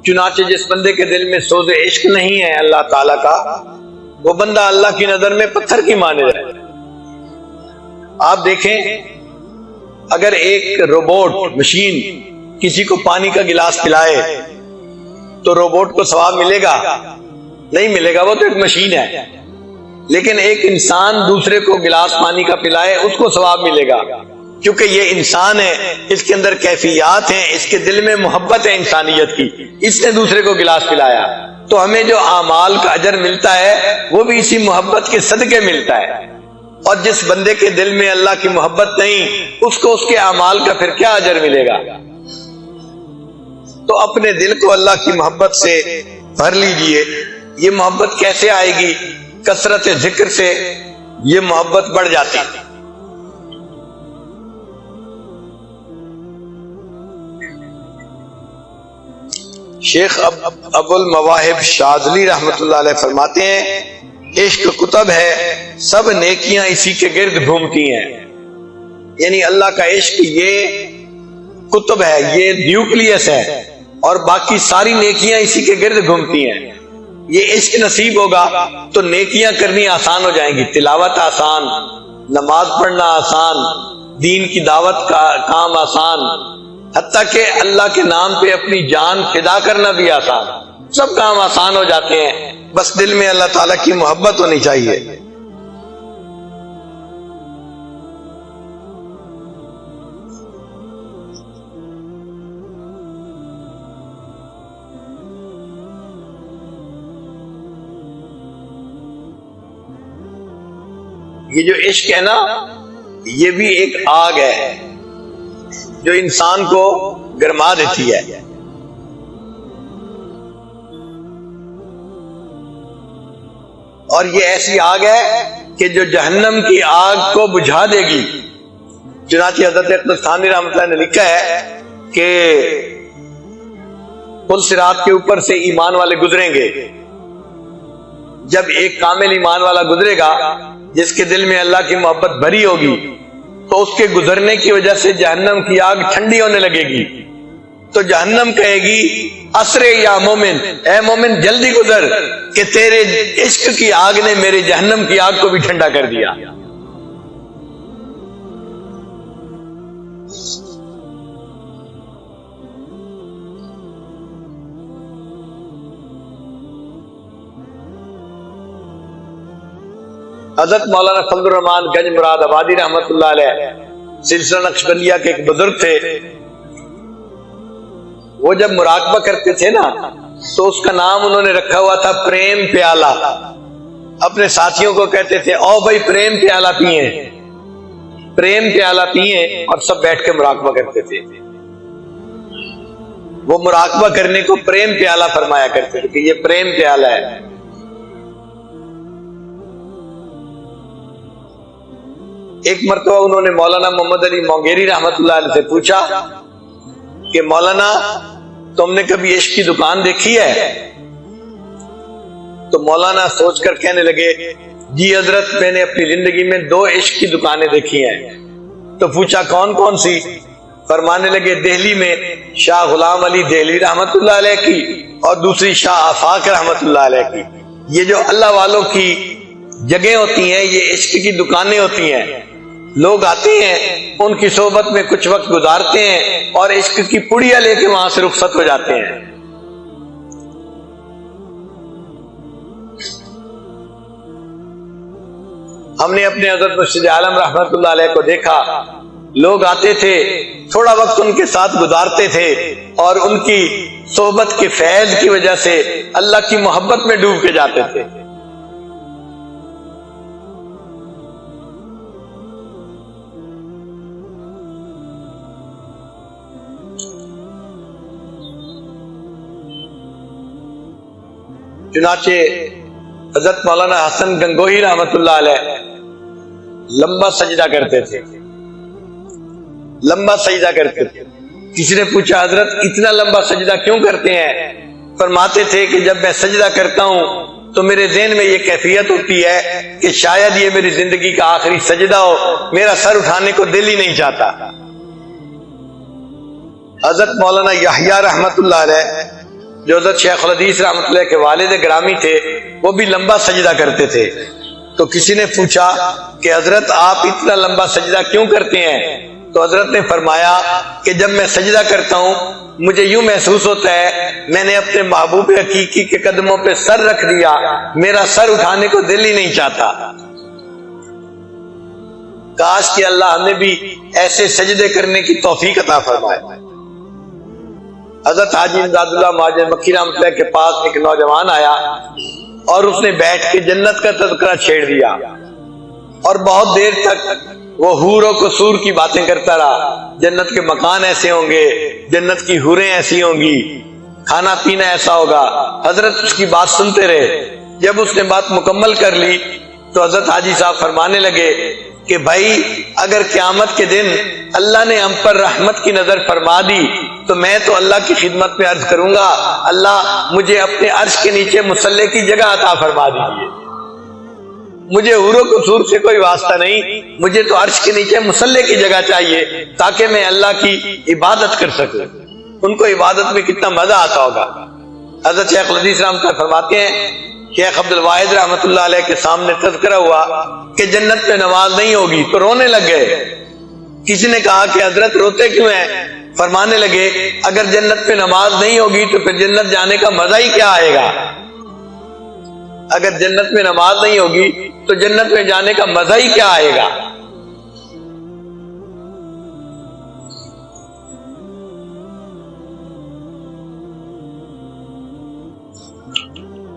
چنانچہ جس بندے کے دل میں سوز عشق نہیں ہے اللہ تعالیٰ کا، وہ بندہ اللہ کی نظر میں پتھر کی مانند ہے۔ آپ دیکھیں اگر ایک روبوٹ مشین کسی کو پانی کا گلاس پلائے تو روبوٹ کو ثواب ملے گا؟ نہیں ملے گا، وہ تو ایک مشین ہے۔ لیکن ایک انسان دوسرے کو گلاس پانی کا پلائے اس کو ثواب ملے گا، کیونکہ یہ انسان ہے، اس کے اندر کیفیات ہیں، اس کے دل میں محبت ہے انسانیت کی، اس نے دوسرے کو گلاس پلایا، تو ہمیں جو اعمال کا اجر ملتا ہے وہ بھی اسی محبت کے صدقے ملتا ہے۔ اور جس بندے کے دل میں اللہ کی محبت نہیں، اس کو اس کے اعمال کا پھر کیا اجر ملے گا؟ تو اپنے دل کو اللہ کی محبت سے بھر لیجئے۔ یہ محبت کیسے آئے گی؟ کثرت ذکر سے یہ محبت بڑھ جاتی ہے۔ شیخ ابو المواہب شاذلی رحمۃ اللہ علیہ فرماتے ہیں عشق کتب ہے، سب نیکیاں اسی کے گرد گھومتی ہیں۔ یعنی اللہ کا عشق یہ کتب ہے، یہ نیوکلیس ہے، اور باقی ساری نیکیاں اسی کے گرد گھومتی ہیں۔ یہ عشق نصیب ہوگا تو نیکیاں کرنی آسان ہو جائیں گی، تلاوت آسان، نماز پڑھنا آسان، دین کی دعوت کا کام آسان، حتیٰ کہ اللہ کے نام پہ اپنی جان فدا کرنا بھی آسان، سب کام آسان ہو جاتے ہیں، بس دل میں اللہ تعالیٰ کی محبت ہونی چاہیے۔ یہ جو عشق ہے نا، یہ بھی ایک آگ ہے جو انسان کو گرما دیتی ہے۔ اور یہ ایسی آگ ہے کہ جو جہنم کی آگ کو بجھا دے گی۔ چنانچہ حضرت اقدس ثانی رحمۃ اللہ نے لکھا ہے کہ پل صراط کے اوپر سے ایمان والے گزریں گے، جب ایک کامل ایمان والا گزرے گا جس کے دل میں اللہ کی محبت بھری ہوگی، تو اس کے گزرنے کی وجہ سے جہنم کی آگ ٹھنڈی ہونے لگے گی، تو جہنم کہے گی اسرے یا مومن، اے مومن جلدی گزر کہ تیرے عشق کی آگ نے میرے جہنم کی آگ کو بھی ٹھنڈا کر دیا۔ حضرت مولانا فضل الرحمان گنج مراد آبادی رحمت اللہ علیہ سلسلہ نقشبندیہ کے ایک بزرگ تھے۔ وہ جب مراقبہ کرتے تھے نا تو اس کا نام انہوں نے رکھا ہوا تھا پریم پیالہ۔ اپنے ساتھیوں کو کہتے تھے او بھائی پریم پیالہ پیئیں، پریم پیالہ پیئیں، اور سب بیٹھ کے مراقبہ کرتے تھے۔ وہ مراقبہ کرنے کو پریم پیالہ فرمایا کرتے تھے کہ یہ پریم پیالہ ہے۔ ایک مرتبہ انہوں نے مولانا محمد علی مونگیری رحمت اللہ علیہ سے پوچھا کہ مولانا تم نے کبھی عشق کی دکان دیکھی ہے؟ تو مولانا سوچ کر کہنے لگے جی حضرت میں نے اپنی زندگی میں 2 عشق کی دکانیں دیکھی ہیں۔ تو پوچھا کون کون سی؟ فرمانے لگے دہلی میں شاہ غلام علی دہلوی رحمت اللہ علیہ کی، اور دوسری شاہ آفاق رحمت اللہ علیہ کی۔ یہ جو اللہ والوں کی جگہیں ہوتی ہیں یہ عشق کی دکانیں ہوتی ہیں، لوگ آتے ہیں ان کی صحبت میں کچھ وقت گزارتے ہیں اور عشق کی پڑیا لے کے وہاں سے رخصت ہو جاتے ہیں۔ ہم نے اپنے حضرت مرشد عالم رحمت اللہ علیہ کو دیکھا، لوگ آتے تھے، تھوڑا وقت ان کے ساتھ گزارتے تھے، اور ان کی صحبت کے فیض کی وجہ سے اللہ کی محبت میں ڈوب کے جاتے تھے۔ چنانچہ حضرت مولانا حسن گنگوہی رحمت اللہ علیہ لمبا سجدہ کرتے تھے، لمبا سجدہ کرتے تھے۔ کسی نے پوچھا حضرت اتنا لمبا سجدہ کیوں کرتے ہیں؟ فرماتے تھے کہ جب میں سجدہ کرتا ہوں تو میرے ذہن میں یہ کیفیت ہوتی ہے کہ شاید یہ میری زندگی کا آخری سجدہ ہو، میرا سر اٹھانے کو دل ہی نہیں چاہتا۔ حضرت مولانا یحییٰ رحمت اللہ علیہ جو حضرت شیخ الحدیث رحمت اللہ کے والد گرامی تھے، وہ بھی لمبا سجدہ کرتے تھے۔ تو کسی نے پوچھا کہ حضرت آپ اتنا لمبا سجدہ کیوں کرتے ہیں؟ تو حضرت نے فرمایا کہ جب میں سجدہ کرتا ہوں مجھے یوں محسوس ہوتا ہے میں نے اپنے محبوب حقیقی کے قدموں پہ سر رکھ دیا، میرا سر اٹھانے کو دل ہی نہیں چاہتا۔ کاش کہ اللہ ہمیں بھی ایسے سجدے کرنے کی توفیق عطا فرمائے۔ حضرت حاجی امداد اللہ مہاجر مکی رحمۃ اللہ کے پاس ایک نوجوان آیا اور اس نے بیٹھ کے جنت کا تذکرہ چھیڑ دیا اور بہت دیر تک وہ حور و قصور کی باتیں کرتا رہا۔ جنت کے مکان ایسے ہوں گے، جنت کی حوریں ایسی ہوں گی، کھانا پینا ایسا ہوگا۔ حضرت اس کی بات سنتے رہے۔ جب اس نے بات مکمل کر لی تو حضرت حاجی صاحب فرمانے لگے کہ بھائی اگر قیامت کے دن اللہ نے ہم پر رحمت کی نظر فرما دی تو میں تو اللہ کی خدمت میں عرض کروں گا اللہ مجھے اپنے عرش کے نیچے مصلی کی جگہ عطا فرما دیجیے۔ مجھے حور و قصور سے کوئی واسطہ نہیں، مجھے تو عرش کے نیچے مصلی کی جگہ چاہیے تاکہ میں اللہ کی عبادت کر سکوں۔ ان کو عبادت میں کتنا مزہ آتا ہوگا۔ حضرت شیخ الحدیث رحمۃ اللہ فرماتے ہیں شیخ عبد الواحد رحمۃ اللہ علیہ کے سامنے تذکرہ ہوا کہ جنت میں نماز نہیں ہوگی تو رونے لگ گئے۔ کسی نے کہا کہ حضرت روتے کیوں ہیں؟ فرمانے لگے اگر جنت میں نماز نہیں ہوگی تو پھر جنت جانے کا مزہ ہی کیا آئے گا؟ اگر جنت میں نماز نہیں ہوگی تو جنت میں جانے کا مزہ ہی کیا آئے گا؟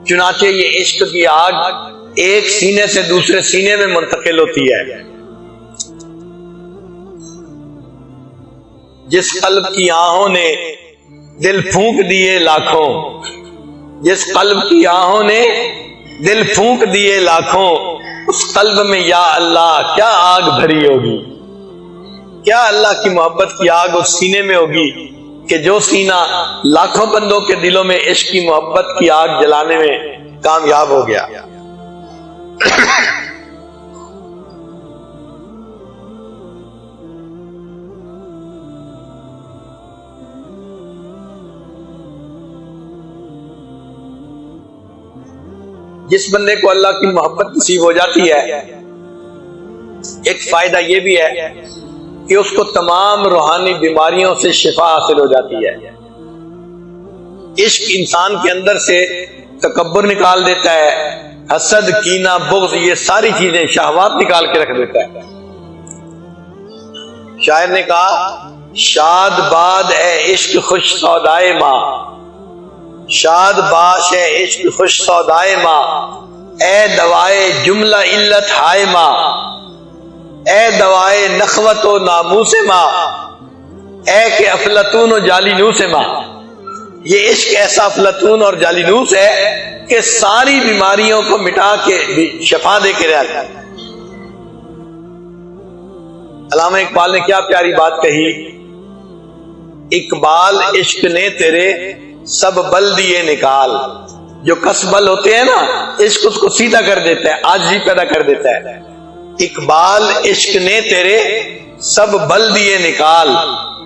چنانچہ یہ عشق کی آگ ایک سینے سے دوسرے سینے میں منتقل ہوتی ہے۔ جس قلب کی آہوں نے دل پھونک دیے لاکھوں، جس قلب کی آہوں نے دل پھونک دیے لاکھوں، اس قلب میں یا اللہ کیا آگ بھری ہوگی، کیا اللہ کی محبت کی آگ اس سینے میں ہوگی کہ جو سینہ لاکھوں بندوں کے دلوں میں عشق کی محبت کی آگ جلانے میں کامیاب ہو گیا۔ جس بندے کو اللہ کی محبت نصیب ہو جاتی ہے ایک فائدہ یہ بھی ہے کہ اس کو تمام روحانی بیماریوں سے شفا حاصل ہو جاتی ہے۔ عشق انسان کے اندر سے تکبر نکال دیتا ہے، حسد، کینہ، بغض، یہ ساری چیزیں شہوات نکال کے رکھ دیتا ہے۔ شاعر نے کہا شاد باد اے عشق خوش سودائے ماں، شاد باش اے عشق خوش سودائے ماں، اے دوائے جملہ علت ہائے ماں، اے دوائے نخوت و ناموس ماں، اے کہ افلاطون و جالینوس ماں۔ یہ عشق ایسا افلاطون اور جالینوس ہے کہ ساری بیماریوں کو مٹا کے شفا دے کے رہتا ہے۔ علامہ اقبال نے کیا پیاری بات کہی، اقبال عشق نے تیرے سب بل دیے نکال۔ جو کسبل ہوتے ہیں نا، عشق اس کو سیدھا کر دیتا ہے، عاجزی پیدا کر دیتا ہے۔ اقبال عشق نے تیرے سب بل دیے نکال،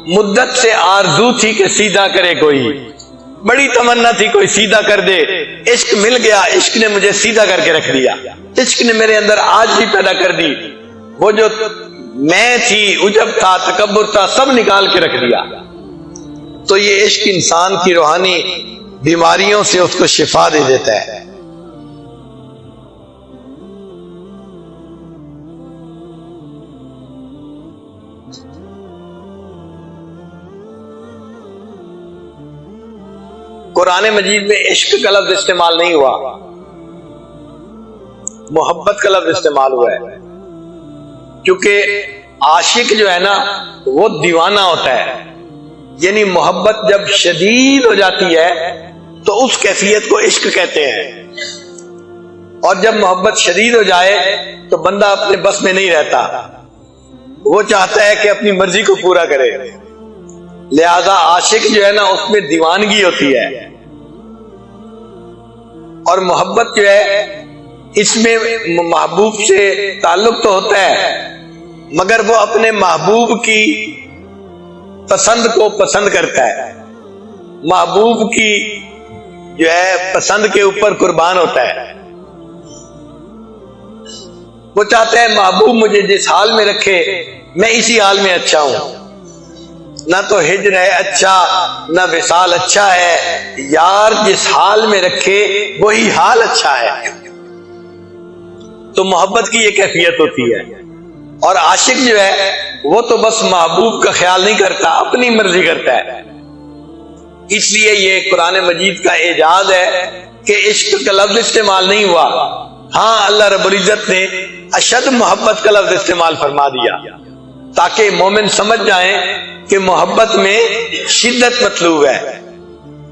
مدت سے آرزو تھی کہ سیدھا کرے کوئی، بڑی تمنا تھی کوئی سیدھا کر دے، عشق مل گیا، عشق نے مجھے سیدھا کر کے رکھ دیا، عشق نے میرے اندر عاجزی پیدا کر دی، وہ جو میں تھی، عجب تھا، تکبر تھا، سب نکال کے رکھ دیا۔ تو یہ عشق انسان کی روحانی بیماریوں سے اس کو شفا دے دیتا ہے۔ قرآن مجید میں عشق کا لفظ استعمال نہیں ہوا، محبت کا لفظ استعمال ہوا ہے، کیونکہ عاشق جو ہے نا وہ دیوانہ ہوتا ہے، یعنی محبت جب شدید ہو جاتی ہے تو اس کیفیت کو عشق کہتے ہیں، اور جب محبت شدید ہو جائے تو بندہ اپنے بس میں نہیں رہتا، وہ چاہتا ہے کہ اپنی مرضی کو پورا کرے، لہذا عاشق جو ہے نا اس میں دیوانگی ہوتی ہے، اور محبت جو ہے اس میں محبوب سے تعلق تو ہوتا ہے مگر وہ اپنے محبوب کی پسند کو پسند کرتا ہے، محبوب کی جو ہے پسند کے اوپر قربان ہوتا ہے، وہ چاہتا ہے محبوب مجھے جس حال میں رکھے میں اسی حال میں اچھا ہوں، نہ تو ہجر ہے اچھا نہ وصال اچھا ہے، یار جس حال میں رکھے وہی حال اچھا ہے۔ تو محبت کی یہ کیفیت ہوتی ہے، اور عاشق جو ہے وہ تو بس محبوب کا خیال نہیں کرتا، اپنی مرضی کرتا ہے۔ اس لیے یہ قرآن مجید کا اعجاز ہے کہ عشق کا لفظ استعمال نہیں ہوا، ہاں اللہ رب العزت نے اشد محبت کا لفظ استعمال فرما دیا تاکہ مومن سمجھ جائیں کہ محبت میں شدت مطلوب ہے،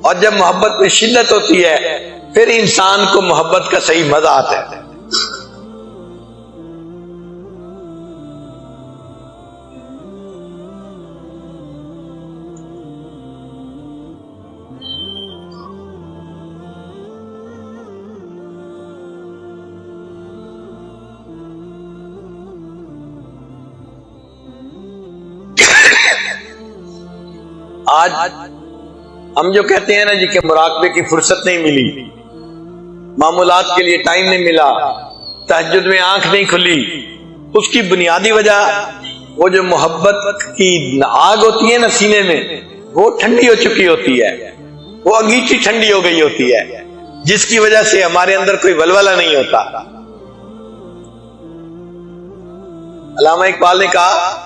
اور جب محبت میں شدت ہوتی ہے پھر انسان کو محبت کا صحیح مزہ آتا ہے۔ آج ہم جو کہتے ہیں نا جی کہ مراقبے کی فرصت نہیں ملی، معمولات کے لیے ٹائم نہیں ملا، تہجد میں آنکھ نہیں کھلی، اس کی بنیادی وجہ وہ جو محبت کی آگ ہوتی ہے نا سینے میں، وہ ٹھنڈی ہو چکی ہوتی ہے، وہ انگیٹھی ٹھنڈی ہو گئی ہوتی ہے، جس کی وجہ سے ہمارے اندر کوئی ولولہ نہیں ہوتا۔ علامہ اقبال نے کہا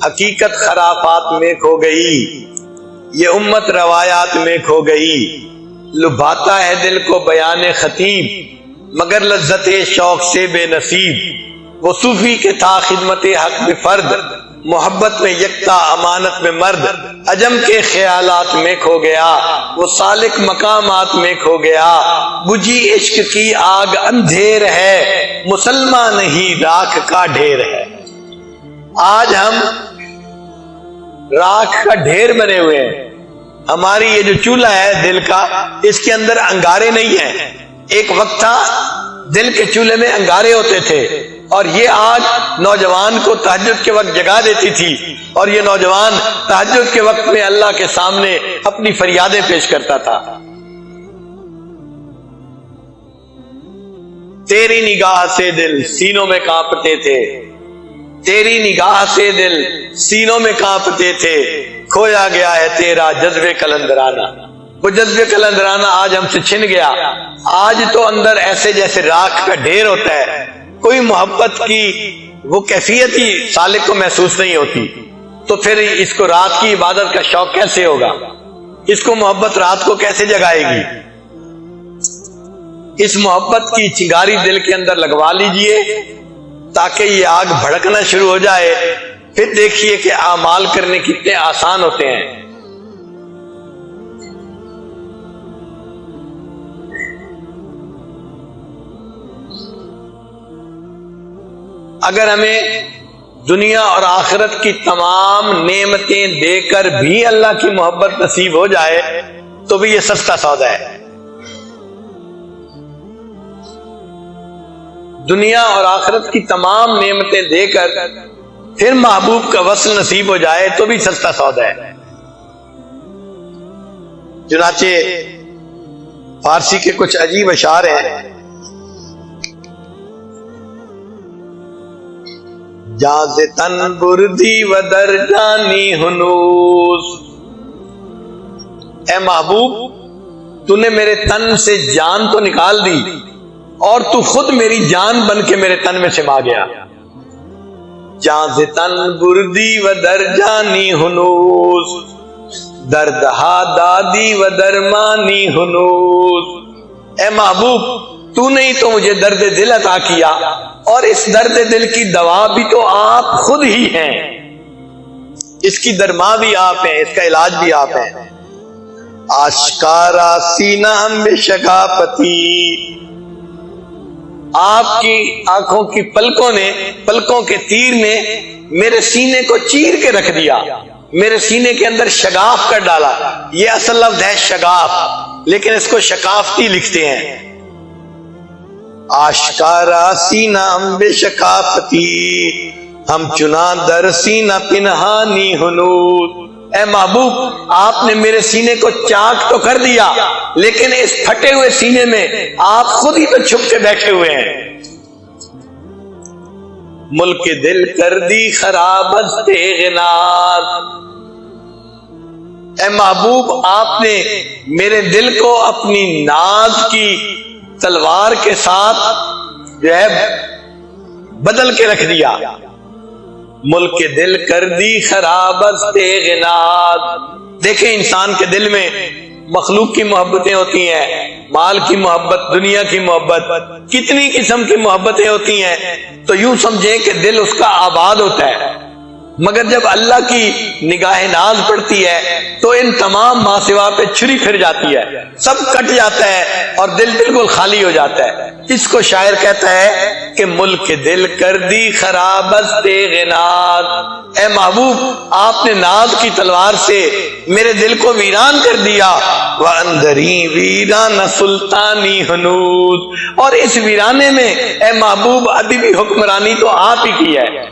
حقیقت خرافات میں کھو گئی، یہ امت روایات میں کھو گئی، لبھاتا ہے دل کو بیان خطیب مگر لذت شوق سے بے نصیب۔ وہ صوفی کے تھا خدمت حق میں فرد، محبت میں یکتا امانت میں مرد، عجم کے خیالات میں کھو گیا، وہ سالک مقامات میں کھو گیا، بجھی عشق کی آگ اندھیر ہے، مسلمان نہیں راکھ کا ڈھیر ہے۔ آج ہم راکھ کا ڈھیر بنے ہوئے ہیں، ہماری یہ جو چولہا ہے دل کا، اس کے اندر انگارے نہیں ہیں۔ ایک وقت تھا دل کے چولہے میں انگارے ہوتے تھے، اور یہ آگ نوجوان کو تہجد کے وقت جگا دیتی تھی، اور یہ نوجوان تہجد کے وقت میں اللہ کے سامنے اپنی فریادیں پیش کرتا تھا۔ تیری نگاہ سے دل سینوں میں کانپتے تھے، تیری نگاہ سے دل سینوں میں کانپتے تھے، کھویا گیا ہے تیرا جذب قلندرانہ۔ وہ جذب قلندرانہ آج ہم سے چھن گیا، آج تو اندر ایسے جیسے راکھ کا ڈھیر ہوتا ہے، کوئی محبت کی وہ کیفیت ہی سالک کو محسوس نہیں ہوتی، تو پھر اس کو رات کی عبادت کا شوق کیسے ہوگا؟ اس کو محبت رات کو کیسے جگائے گی؟ اس محبت کی چنگاری دل کے اندر لگوا لیجئے تاکہ یہ آگ بھڑکنا شروع ہو جائے، پھر دیکھیے کہ اعمال کرنے کتنے آسان ہوتے ہیں۔ اگر ہمیں دنیا اور آخرت کی تمام نعمتیں دے کر بھی اللہ کی محبت نصیب ہو جائے تو بھی یہ سستا سودا ہے۔ دنیا اور آخرت کی تمام نعمتیں دے کر پھر محبوب کا وصل نصیب ہو جائے تو بھی سستا سودا ہے۔ چنانچہ فارسی کے کچھ عجیب اشعار ہیں، جاز تن بردی و در جانی ہنوز۔ اے محبوب، تو نے میرے تن سے جان تو نکال دی اور تو خود میری جان بن کے میرے تن میں سما گیا۔ جاز تن بردی و در جانی ہنوز، دردہا دادی و درمانی ہنوز۔ اے محبوب، تو نے ہی تو مجھے درد دل عطا کیا، اور اس درد دل کی دوا بھی تو آپ خود ہی ہیں، اس کی درما بھی آپ ہیں، اس کا علاج بھی آپ ہیں۔ آشکارا سینہ ہم بے شگافتی، آپ کی آنکھوں کی پلکوں کے تیر نے میرے سینے کو چیر کے رکھ دیا، میرے سینے کے اندر شگاف کر ڈالا۔ یہ اصل لفظ ہے شگاف، لیکن اس کو شکافتی لکھتے ہیں۔ آشکارا سینہ ہم بے شکافتی، ہم چنا در سینہ پنہانی ہنود۔ اے محبوب، آپ نے میرے سینے کو چاک تو کر دیا، لیکن اس پھٹے ہوئے سینے میں آپ خود ہی تو چھپ کے بیٹھے ہوئے ہیں۔ ملک دل کر دی خراب از تیغ ناز۔ اے محبوب آپ نے میرے دل کو اپنی ناز کی تلوار کے ساتھ جو ہے بدل کے رکھ دیا۔ ملک دل کر دی خراب از تیغ ناز۔ دیکھیں انسان کے دل میں مخلوق کی محبتیں ہوتی ہیں، مال کی محبت، دنیا کی محبت، کتنی قسم کی محبتیں ہوتی ہیں، تو یوں سمجھیں کہ دل اس کا آباد ہوتا ہے، مگر جب اللہ کی نگاہ ناز پڑتی ہے تو ان تمام ماسوا پہ چھری پھر جاتی ہے، سب کٹ جاتا ہے اور دل بالکل خالی ہو جاتا ہے۔ اس کو شاعر کہتا ہے کہ ملک دل کر دی خراب از تیغ ناز۔ اے محبوب آپ نے ناز کی تلوار سے میرے دل کو ویران کر دیا۔ وَأَنْدَرِي ویران سلطانی ہنود، اور اس ویرانے میں اے محبوب ابھی بھی حکمرانی تو آپ ہی کی ہے،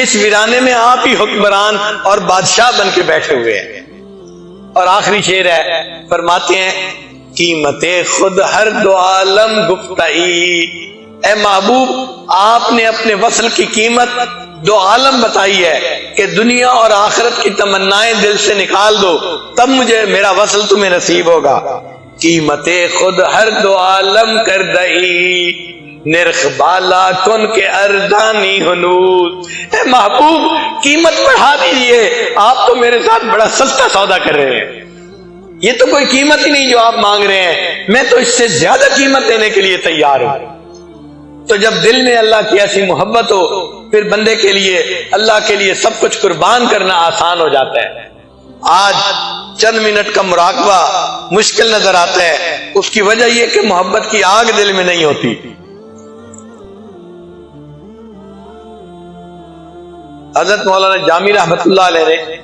اس ویرانے میں آپ ہی حکمران اور بادشاہ بن کے بیٹھے ہوئے ہیں۔ اور آخری شعر ہے، فرماتے ہیں قیمت خود ہر دو عالم گفتئی۔ اے محبوب آپ نے اپنے وصل کی قیمت دو عالم بتائی ہے کہ دنیا اور آخرت کی تمنائیں دل سے نکال دو، تب مجھے میرا وصل تمہیں نصیب ہوگا۔ قیمت خود ہر دو عالم کر دئی، نرخ بالا کن کے اردانی ہنود۔ اے محبوب قیمت بڑھا دیجئے، آپ تو میرے ساتھ بڑا سستا سودا کر رہے ہیں، یہ تو کوئی قیمت ہی نہیں جو آپ مانگ رہے ہیں، میں تو اس سے زیادہ قیمت دینے کے لیے تیار ہوں۔ تو جب دل میں اللہ کی ایسی محبت ہو پھر بندے کے لیے اللہ کے لیے سب کچھ قربان کرنا آسان ہو جاتا ہے۔ آج چند منٹ کا مراقبہ مشکل نظر آتا ہے، اس کی وجہ یہ کہ محبت کی آگ دل میں نہیں ہوتی۔ حضرت مولانا جامی رحمت اللہ علیہ نے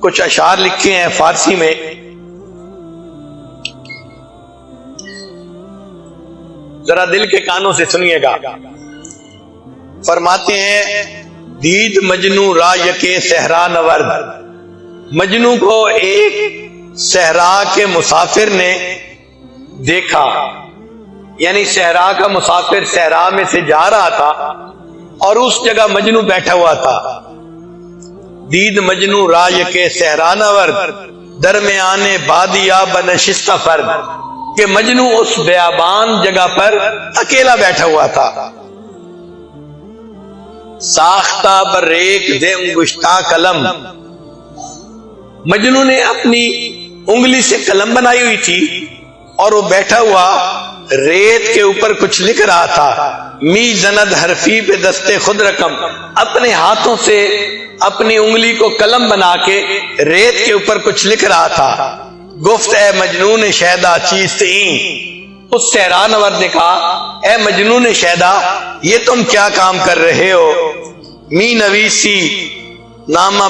کچھ اشعار لکھے ہیں فارسی میں، ذرا دل کے کانوں سے سنیے گا۔ فرماتے ہیں دید مجنو را یکے صحرا نورد۔ مجنو کو ایک صحرا کے مسافر نے دیکھا، یعنی صحرا کا مسافر صحرا میں سے جا رہا تھا اور اس جگہ مجنو بیٹھا ہوا تھا۔ دید مجنو را یکے صحرا نورد، درمیان بادیا بنشستہ فرد، کہ مجنو اس بیابان جگہ پر اکیلا بیٹھا ہوا تھا۔ ساختہ بریک دے انگشتہ قلم، مجنو نے اپنی انگلی سے قلم بنائی ہوئی تھی اور وہ بیٹھا ہوا ریت کے اوپر کچھ لکھ رہا تھا۔ می زند حرفی پہ دستے خود رقم، اپنے ہاتھوں سے اپنی انگلی کو قلم بنا کے ریت کے اوپر کچھ لکھ رہا تھا۔ گفت اے مجنون شیدا چیست این، اس صحرا نورد نے کہا اے مجنون شیدا یہ تم کیا کام کر رہے ہو؟ می نویسی نامہ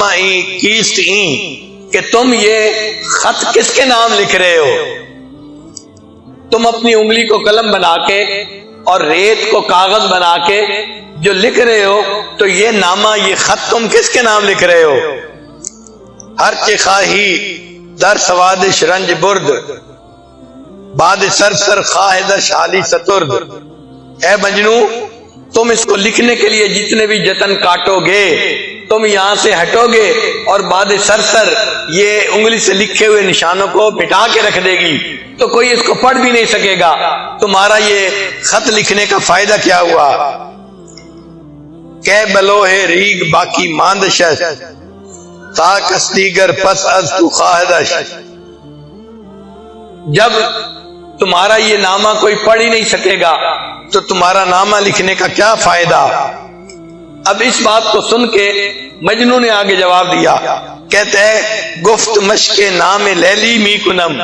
این کیست این، کہ تم یہ خط کس کے نام لکھ رہے ہو؟ تم اپنی انگلی کو قلم بنا کے اور ریت کو کاغذ بنا کے جو لکھ رہے ہو، تو یہ نامہ یہ خط تم کس کے نام لکھ رہے ہو؟ ہر چے خواہی در سوادش رنج برد، باد سر سر خواہدش حالی سترد۔ اے مجنو تم اس کو لکھنے کے لیے جتنے بھی جتن کاٹو گے، تم یہاں سے ہٹو گے اور بعد سر سر یہ انگلی سے لکھے ہوئے نشانوں کو مٹا کے رکھ دے گی، تو کوئی اس کو پڑھ بھی نہیں سکے گا، تمہارا یہ خط لکھنے کا فائدہ کیا ہوا؟ کہ بلوہ ریگ باقی ماندشش، تا کسدیگر پس از تو خواہدش۔ جب تمہارا یہ نامہ کوئی پڑھ ہی نہیں سکے گا تو تمہارا نامہ لکھنے کا کیا فائدہ؟ اب اس بات کو سن کے مجنون نے آگے جواب دیا، کہتا ہے گفت مشق نام لیلی می کنم،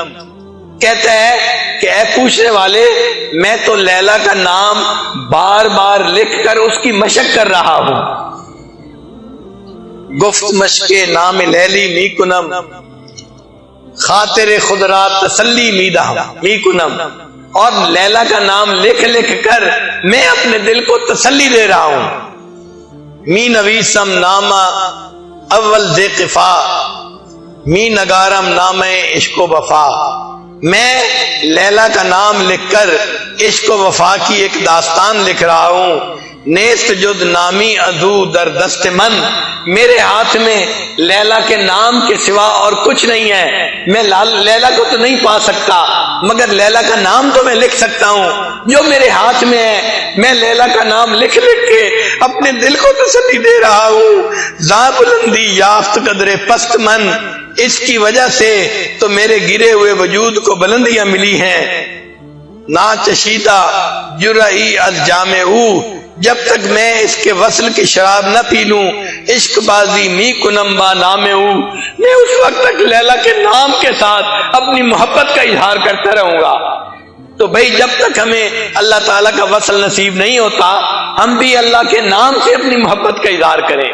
کہتا ہے کہ اے پوچھنے والے میں تو لیلا کا نام بار بار لکھ کر اس کی مشق کر رہا ہوں۔ گفت مشق نام لیلی می کنم، خاطر خود را تسلی می کنم، اور لیلا کا نام لکھ لکھ کر میں اپنے دل کو تسلی دے رہا ہوں۔ می نویسم نامہ اول ذی قفا، می نگارم نام عشق و وفا، میں لیلا کا نام لکھ کر عشق و وفا کی ایک داستان لکھ رہا ہوں۔ نیست جد نامی ادو در دست من، میرے ہاتھ میں لیلا کے نام کے سوا اور کچھ نہیں ہے. میں لیلا کو تو نہیں پا سکتا مگر لیلا کا نام تو میں لکھ سکتا ہوں جو میرے ہاتھ میں ہے. میں لیلا کا نام لکھ لکھ کے اپنے دل کو تسلی دے رہا ہوں. زاں بلندی یافت قدر پست من، اس کی وجہ سے تو میرے گرے ہوئے وجود کو بلندیاں ملی ہیں. نا چشیدہ جرعی از جام او، جب تک میں اس کے وصل کی شراب نہ پی لوں عشق بازی می کنم با نام او، میں اس وقت تک لیلا کے نام کے ساتھ اپنی محبت کا اظہار کرتا رہوں گا. تو بھئی جب تک ہمیں اللہ تعالیٰ کا وصل نصیب نہیں ہوتا ہم بھی اللہ کے نام سے اپنی محبت کا اظہار کریں.